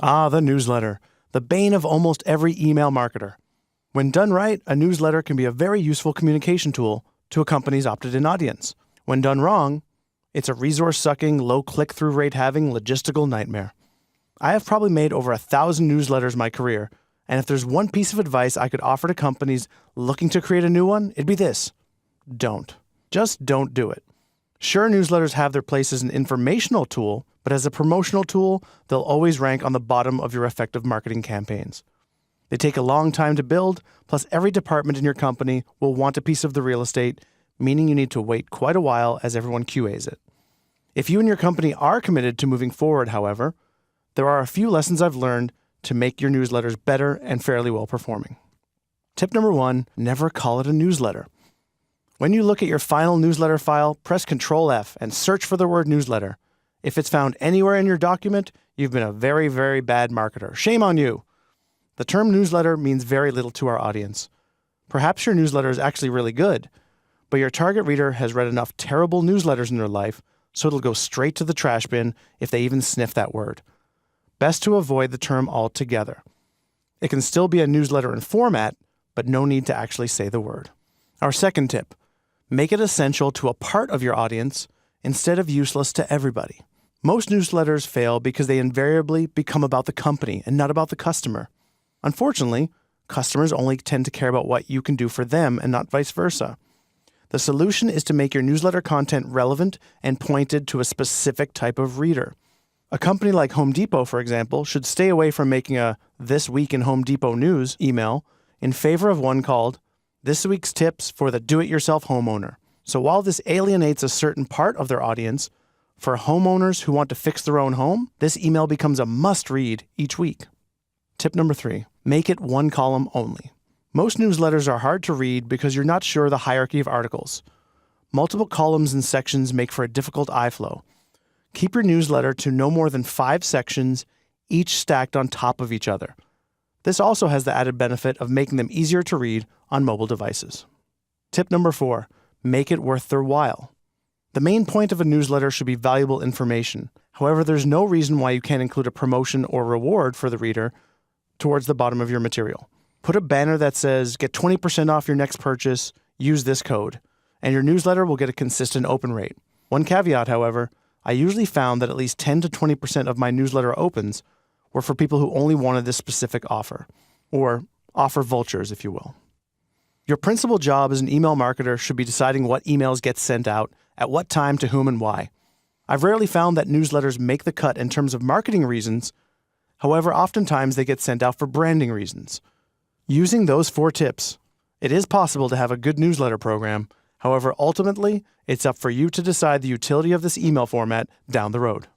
Ah, the newsletter, the bane of almost every email marketer. When done right, a newsletter can be a very useful communication tool to a company's opted-in audience. When done wrong, it's a resource-sucking, low click-through rate having logistical nightmare. I have probably made over 1,000 newsletters in my career, and if there's one piece of advice I could offer to companies looking to create a new one, it'd be this: don't. Just don't do it. Sure, newsletters have their place as an informational tool, but as a promotional tool, they'll always rank on the bottom of your effective marketing campaigns. They take a long time to build, plus every department in your company will want a piece of the real estate, meaning you need to wait quite a while as everyone QAs it. If you and your company are committed to moving forward, however, there are a few lessons I've learned to make your newsletters better and fairly well performing. Tip number 1, never call it a newsletter. When you look at your final newsletter file, press Ctrl F and search for the word newsletter. If it's found anywhere in your document, you've been a very, very bad marketer. Shame on you. The term newsletter means very little to our audience. Perhaps your newsletter is actually really good, but your target reader has read enough terrible newsletters in their life, so it'll go straight to the trash bin if they even sniff that word. Best to avoid the term altogether. It can still be a newsletter in format, but no need to actually say the word. Our second tip: make it essential to a part of your audience instead of useless to everybody. Most newsletters fail because they invariably become about the company and not about the customer. Unfortunately, customers only tend to care about what you can do for them and not vice versa. The solution is to make your newsletter content relevant and pointed to a specific type of reader. A company like Home Depot, for example, should stay away from making a This Week in Home Depot News email in favor of one called This Week's Tips for the Do-It-Yourself Homeowner. So while this alienates a certain part of their audience, for homeowners who want to fix their own home, this email becomes a must-read each week. Tip number 3, make it one column only. Most newsletters are hard to read because you're not sure the hierarchy of articles. Multiple columns and sections make for a difficult eye flow. Keep your newsletter to no more than 5 sections, each stacked on top of each other. This also has the added benefit of making them easier to read on mobile devices. Tip number 4, make it worth their while. The main point of a newsletter should be valuable information. However, there's no reason why you can't include a promotion or reward for the reader towards the bottom of your material. Put a banner that says, get 20% off your next purchase, use this code, and your newsletter will get a consistent open rate. One caveat, however, I usually found that at least 10 to 20% of my newsletter opens were for people who only wanted this specific offer, or offer vultures, if you will. Your principal job as an email marketer should be deciding what emails get sent out, at what time, to whom, and why. I've rarely found that newsletters make the cut in terms of marketing reasons. However, oftentimes they get sent out for branding reasons. Using those 4 tips, it is possible to have a good newsletter program. However, ultimately, it's up for you to decide the utility of this email format down the road.